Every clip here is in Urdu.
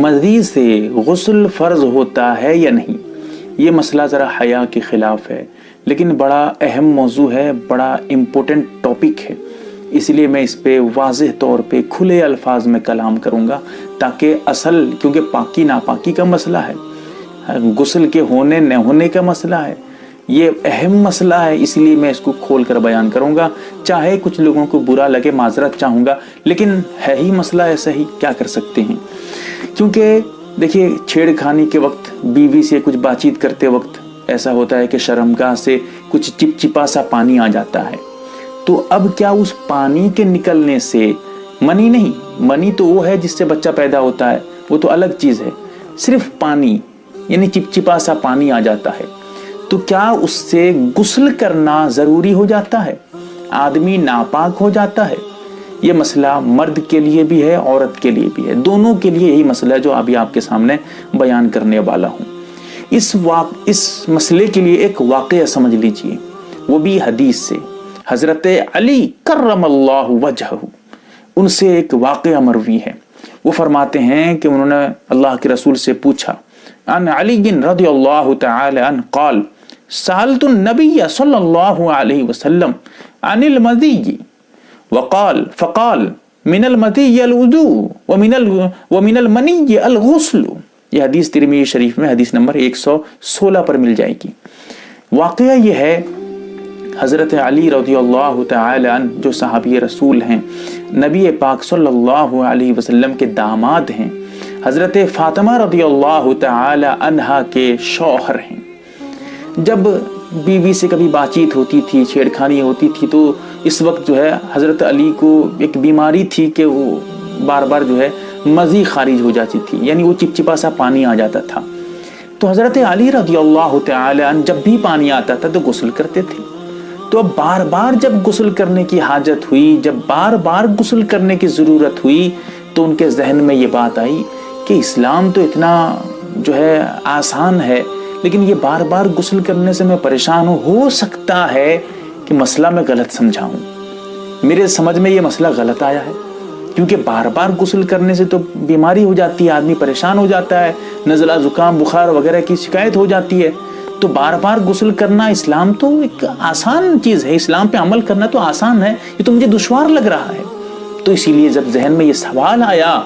مزید سے غسل فرض ہوتا ہے یا نہیں؟ یہ مسئلہ ذرا حیا کے خلاف ہے، لیکن بڑا اہم موضوع ہے، بڑا امپورٹنٹ ٹاپک ہے، اس لیے میں اس پہ واضح طور پہ کھلے الفاظ میں کلام کروں گا، تاکہ کیونکہ پاکی ناپاکی کا مسئلہ ہے، غسل کے ہونے نہ ہونے کا مسئلہ ہے، یہ اہم مسئلہ ہے، اس لیے میں اس کو کھول کر بیان کروں گا، چاہے کچھ لوگوں کو برا لگے معذرت چاہوں گا، لیکن ہے ہی مسئلہ ایسا ہی، کیا کر سکتے ہیں۔ کیونکہ دیکھیے، چھیڑ کھانی کے وقت بیوی سے کچھ بات چیت کرتے وقت ایسا ہوتا ہے کہ شرمگاہ سے کچھ چپچپا سا پانی آ جاتا ہے، تو اب کیا اس پانی کے نکلنے سے منی نہیں، منی تو وہ ہے جس سے بچہ پیدا ہوتا ہے، وہ تو الگ چیز ہے، صرف پانی یعنی چپچپا سا پانی آ جاتا ہے، تو کیا اس سے غسل کرنا ضروری ہو جاتا ہے؟ آدمی ناپاک ہو جاتا ہے؟ یہ مسئلہ مرد کے لیے بھی ہے، عورت کے لیے بھی ہے، دونوں کے لیے یہی مسئلہ ہے جو ابھی آپ کے سامنے بیان کرنے والا ہوں۔ اس مسئلے کے لیے ایک واقعہ سمجھ لیجئے، وہ بھی حدیث سے، حضرت علی کرم اللہ وجہہ، ان سے ایک واقعہ مروی ہے۔ وہ فرماتے ہیں کہ انہوں نے اللہ کے رسول سے پوچھا، عن علی رضی اللہ تعالی عنہ قال سألت النبی صلی اللہ علیہ وسلم عن المذی فقال من المذی الوضوء ومن المنی الغسل۔ یہ حدیث ترمذی شریف میں حدیث نمبر 116 پر مل جائے گی۔ واقعہ یہ ہے، حضرت علی رضی اللہ تعالی عنہ جو صحابی رسول ہیں، نبی پاک صلی اللہ علیہ وسلم کے داماد ہیں، حضرت فاطمہ رضی اللہ تعالی عنہا کے شوہر ہیں۔ جب بیوی سے کبھی بات چیت ہوتی تھی، چھیڑ کھانی ہوتی تھی، تو اس وقت جو ہے حضرت علی کو ایک بیماری تھی کہ وہ بار بار جو ہے مزی خارج ہو جاتی تھی، یعنی وہ چپچپا سا پانی آ جاتا تھا۔ تو حضرت علی رضی اللہ تعالی عنہ جب بھی پانی آتا تھا تو غسل کرتے تھے۔ تو اب بار بار جب غسل کرنے کی حاجت ہوئی، جب بار بار غسل کرنے کی ضرورت ہوئی، تو ان کے ذہن میں یہ بات آئی کہ اسلام تو اتنا جو ہے آسان ہے، لیکن یہ بار بار غسل کرنے سے میں پریشان ہوں، ہو سکتا ہے کہ مسئلہ میں غلط سمجھا ہوں، میرے سمجھ میں یہ مسئلہ غلط آیا ہے، کیونکہ بار بار غسل کرنے سے تو بیماری ہو جاتی ہے، آدمی پریشان ہو جاتا ہے، نزلہ زکام بخار وغیرہ کی شکایت ہو جاتی ہے، تو بار بار غسل کرنا اسلام تو ایک آسان چیز ہے، اسلام پہ عمل کرنا تو آسان ہے، یہ تو مجھے دشوار لگ رہا ہے۔ تو اسی لیے جب ذہن میں یہ سوال آیا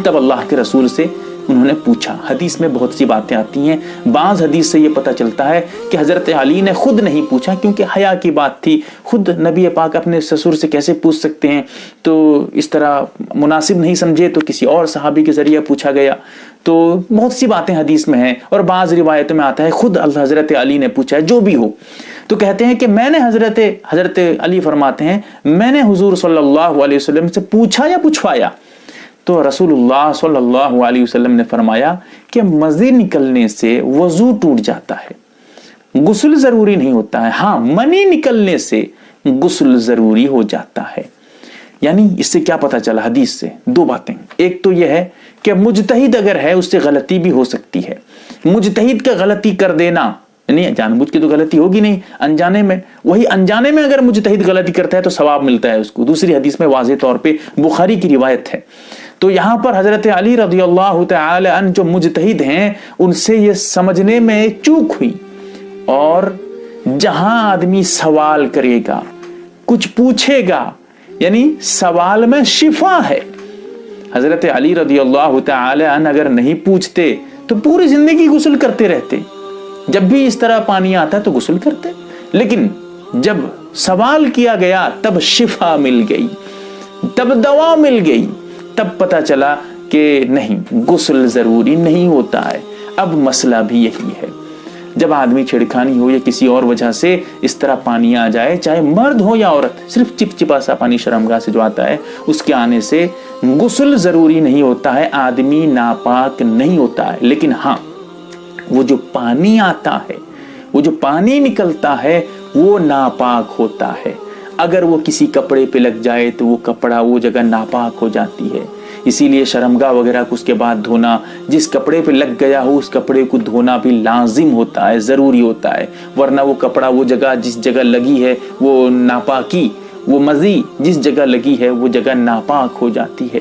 تب اللہ کے رسول سے انہوں نے پوچھا۔ حدیث میں بہت سی باتیں آتی ہیں، بعض حدیث سے یہ پتہ چلتا ہے کہ حضرت علی نے خود نہیں پوچھا، کیونکہ حیا کی بات تھی، خود نبی پاک اپنے سسر سے کیسے پوچھ سکتے ہیں، تو اس طرح مناسب نہیں سمجھے تو کسی اور صحابی کے ذریعے پوچھا گیا۔ تو بہت سی باتیں حدیث میں ہیں، اور بعض روایتوں میں آتا ہے خود حضرت علی نے پوچھا ہے، جو بھی ہو۔ تو کہتے ہیں کہ میں نے حضرت علی فرماتے ہیں میں نے حضور صلی اللہ علیہ وسلم سے پوچھا یا پوچھوایا، تو رسول اللہ صلی اللہ علیہ وسلم نے فرمایا کہ مزی نکلنے سے وضو ٹوٹ جاتا ہے، غسل ضروری نہیں ہوتا ہے، ہاں منی نکلنے سے غسل ضروری ہو جاتا ہے۔ یعنی اس سے کیا پتہ چلا حدیث سے؟ دو باتیں، ایک تو یہ ہے کہ مجتہد اگر ہے اس سے غلطی بھی ہو سکتی ہے، مجتہد کا غلطی کر دینا، یعنی جان بوجھ کے تو غلطی ہوگی نہیں، انجانے میں، وہی انجانے میں اگر مجتہد غلطی کرتا ہے تو ثواب ملتا ہے اس کو، دوسری حدیث میں واضح طور پہ بخاری کی روایت ہے۔ تو یہاں پر حضرت علی رضی اللہ تعالی عنہ جو مجتہد ہیں، ان سے یہ سمجھنے میں چوک ہوئی، اور جہاں آدمی سوال کرے گا، کچھ پوچھے گا، یعنی سوال میں شفا ہے۔ حضرت علی رضی اللہ تعالی عنہ اگر نہیں پوچھتے تو پوری زندگی غسل کرتے رہتے، جب بھی اس طرح پانی آتا تو غسل کرتے، لیکن جب سوال کیا گیا تب شفا مل گئی، تب دوا مل گئی، تب پتہ چلا کہ نہیں، غسل ضروری نہیں ہوتا ہے۔ اب مسئلہ بھی یہی ہے، جب آدمی چھڑکھانی ہو یا کسی اور وجہ سے اس طرح پانی آ جائے، چاہے مرد ہو یا عورت، صرف چپچپا سا پانی شرمگاہ سے جو آتا ہے اس کے آنے سے غسل ضروری نہیں ہوتا ہے، آدمی ناپاک نہیں ہوتا ہے، لیکن ہاں وہ جو پانی آتا ہے، وہ جو پانی نکلتا ہے وہ ناپاک ہوتا ہے۔ اگر وہ کسی کپڑے پہ لگ جائے تو وہ کپڑا، وہ جگہ ناپاک ہو جاتی ہے، اسی لیے شرمگاہ وغیرہ کو اس کے بعد دھونا، جس کپڑے پہ لگ گیا ہو اس کپڑے کو دھونا بھی لازم ہوتا ہے، ضروری ہوتا ہے، ورنہ وہ کپڑا، وہ جگہ جس جگہ لگی ہے وہ ناپاکی، وہ مزی جس جگہ لگی ہے وہ جگہ ناپاک ہو جاتی ہے۔